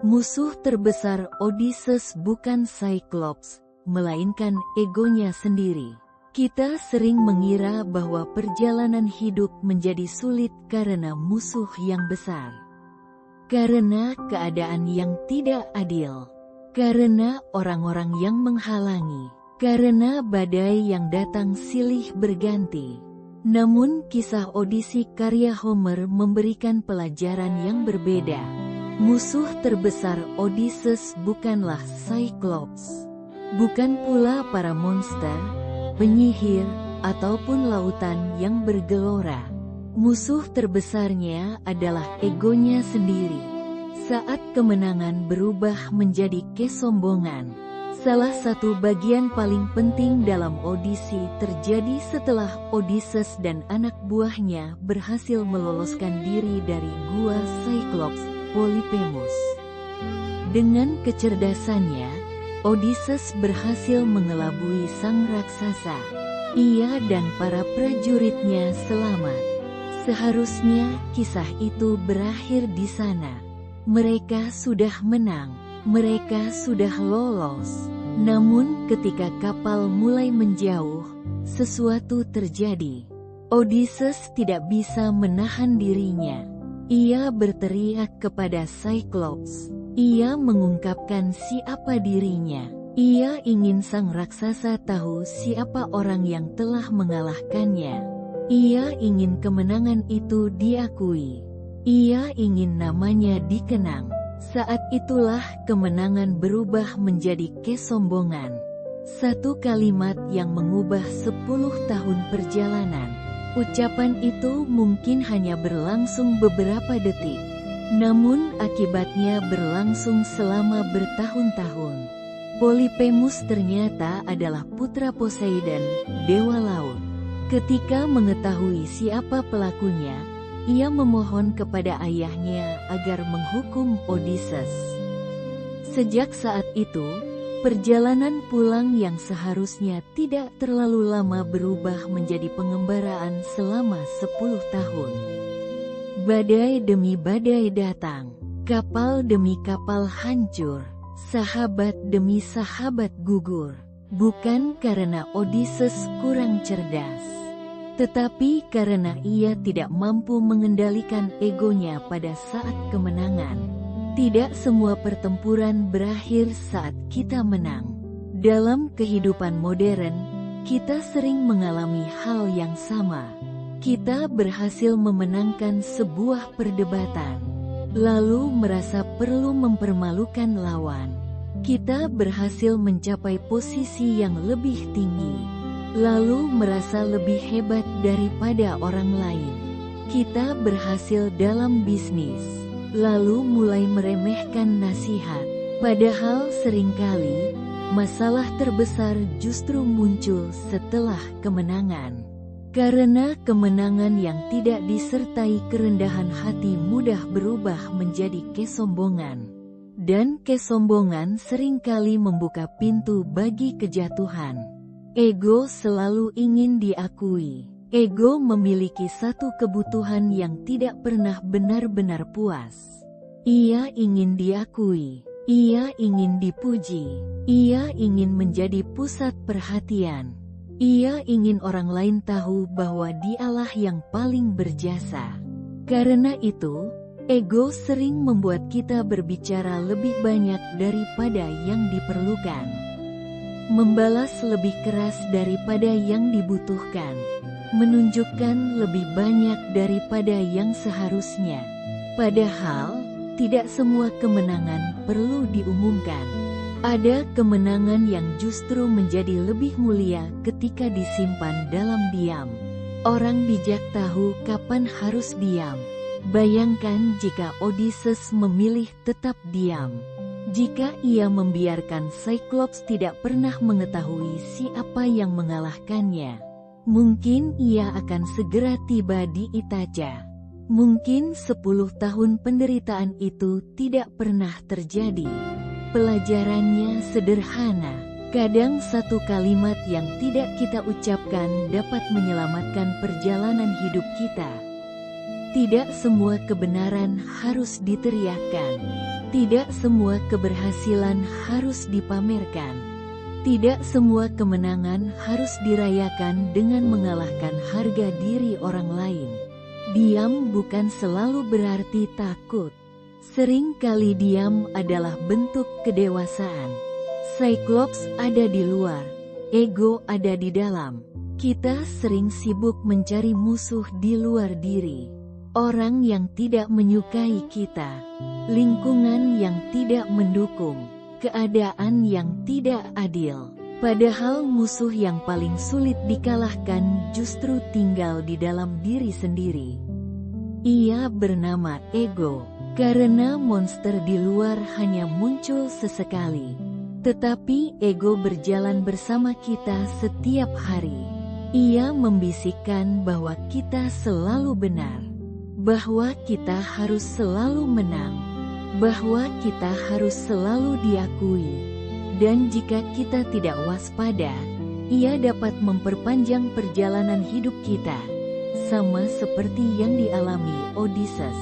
Musuh terbesar Odysseus bukan Cyclops, melainkan egonya sendiri. Kita sering mengira bahwa perjalanan hidup menjadi sulit karena musuh yang besar. Karena keadaan yang tidak adil. Karena orang-orang yang menghalangi. Karena badai yang datang silih berganti. Namun kisah Odyssey karya Homer memberikan pelajaran yang berbeda. Musuh terbesar Odysseus bukanlah Cyclops. Bukan pula para monster, penyihir, ataupun lautan yang bergelora. Musuh terbesarnya adalah egonya sendiri. Saat kemenangan berubah menjadi kesombongan. Salah satu bagian paling penting dalam Odyssey terjadi setelah Odysseus dan anak buahnya berhasil meloloskan diri dari gua Cyclops, Polyphemus. Dengan kecerdasannya, Odysseus berhasil mengelabui sang raksasa. Ia dan para prajuritnya selamat. Seharusnya kisah itu berakhir di sana. Mereka sudah menang. Mereka sudah lolos. Namun ketika kapal mulai menjauh, sesuatu terjadi. Odysseus tidak bisa menahan dirinya. Ia berteriak kepada Cyclops. Ia mengungkapkan siapa dirinya. Ia ingin sang raksasa tahu siapa orang yang telah mengalahkannya. Ia ingin kemenangan itu diakui. Ia ingin namanya dikenang. Saat itulah kemenangan berubah menjadi kesombongan. Satu kalimat yang mengubah 10 tahun perjalanan. Ucapan itu mungkin hanya berlangsung beberapa detik. Namun akibatnya berlangsung selama bertahun-tahun. Polyphemus ternyata adalah putra Poseidon, dewa laut. Ketika mengetahui siapa pelakunya, ia memohon kepada ayahnya agar menghukum Odysseus. Sejak saat itu, perjalanan pulang yang seharusnya tidak terlalu lama berubah menjadi pengembaraan selama 10 tahun. Badai demi badai datang, kapal demi kapal hancur, sahabat demi sahabat gugur. Bukan karena Odysseus kurang cerdas, tetapi karena ia tidak mampu mengendalikan egonya pada saat kemenangan. Tidak semua pertempuran berakhir saat kita menang. Dalam kehidupan modern, kita sering mengalami hal yang sama. Kita berhasil memenangkan sebuah perdebatan, lalu merasa perlu mempermalukan lawan. Kita berhasil mencapai posisi yang lebih tinggi, lalu merasa lebih hebat daripada orang lain. Kita berhasil dalam bisnis, lalu mulai meremehkan nasihat. Padahal seringkali, masalah terbesar justru muncul setelah kemenangan. Karena kemenangan yang tidak disertai kerendahan hati mudah berubah menjadi kesombongan. Dan kesombongan seringkali membuka pintu bagi kejatuhan. Ego selalu ingin diakui. Ego memiliki satu kebutuhan yang tidak pernah benar-benar puas. Ia ingin diakui. Ia ingin dipuji. Ia ingin menjadi pusat perhatian. Ia ingin orang lain tahu bahwa dialah yang paling berjasa. Karena itu, ego sering membuat kita berbicara lebih banyak daripada yang diperlukan. Membalas lebih keras daripada yang dibutuhkan. Menunjukkan lebih banyak daripada yang seharusnya. Padahal, tidak semua kemenangan perlu diumumkan. Ada kemenangan yang justru menjadi lebih mulia ketika disimpan dalam diam. Orang bijak tahu kapan harus diam. Bayangkan jika Odysseus memilih tetap diam. Jika ia membiarkan Cyclops tidak pernah mengetahui siapa yang mengalahkannya, mungkin ia akan segera tiba di Ithaca. Mungkin 10 tahun penderitaan itu tidak pernah terjadi. Pelajarannya sederhana. Kadang satu kalimat yang tidak kita ucapkan dapat menyelamatkan perjalanan hidup kita. Tidak semua kebenaran harus diteriakkan. Tidak semua keberhasilan harus dipamerkan. Tidak semua kemenangan harus dirayakan dengan mengalahkan harga diri orang lain. Diam bukan selalu berarti takut. Sering kali diam adalah bentuk kedewasaan. Cyclops ada di luar, ego ada di dalam. Kita sering sibuk mencari musuh di luar diri. Orang yang tidak menyukai kita, lingkungan yang tidak mendukung, keadaan yang tidak adil. Padahal musuh yang paling sulit dikalahkan justru tinggal di dalam diri sendiri. Ia bernama ego, karena monster di luar hanya muncul sesekali. Tetapi ego berjalan bersama kita setiap hari. Ia membisikkan bahwa kita selalu benar, bahwa kita harus selalu menang, bahwa kita harus selalu diakui. Dan jika kita tidak waspada, ia dapat memperpanjang perjalanan hidup kita, sama seperti yang dialami Odysseus.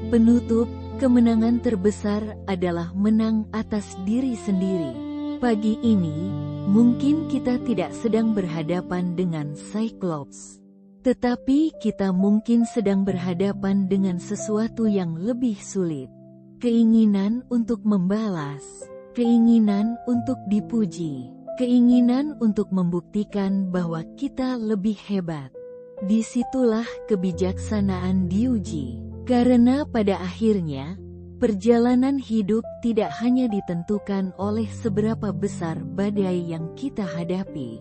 Penutup, kemenangan terbesar adalah menang atas diri sendiri. Pagi ini, mungkin kita tidak sedang berhadapan dengan Cyclops. Tetapi kita mungkin sedang berhadapan dengan sesuatu yang lebih sulit. Keinginan untuk membalas, keinginan untuk dipuji, keinginan untuk membuktikan bahwa kita lebih hebat. Disitulah kebijaksanaan diuji. Karena pada akhirnya, perjalanan hidup tidak hanya ditentukan oleh seberapa besar badai yang kita hadapi,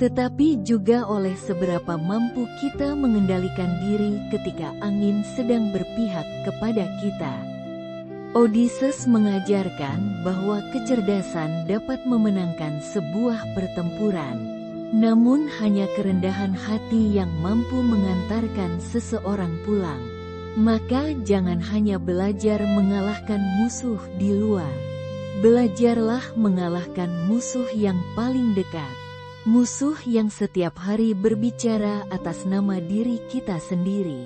tetapi juga oleh seberapa mampu kita mengendalikan diri ketika angin sedang berpihak kepada kita. Odysseus mengajarkan bahwa kecerdasan dapat memenangkan sebuah pertempuran, namun hanya kerendahan hati yang mampu mengantarkan seseorang pulang. Maka jangan hanya belajar mengalahkan musuh di luar. Belajarlah mengalahkan musuh yang paling dekat. Musuh yang setiap hari berbicara atas nama diri kita sendiri.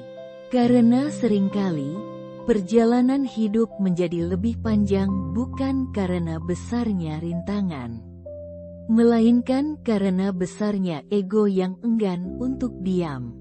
Karena seringkali, perjalanan hidup menjadi lebih panjang bukan karena besarnya rintangan, melainkan karena besarnya ego yang enggan untuk diam.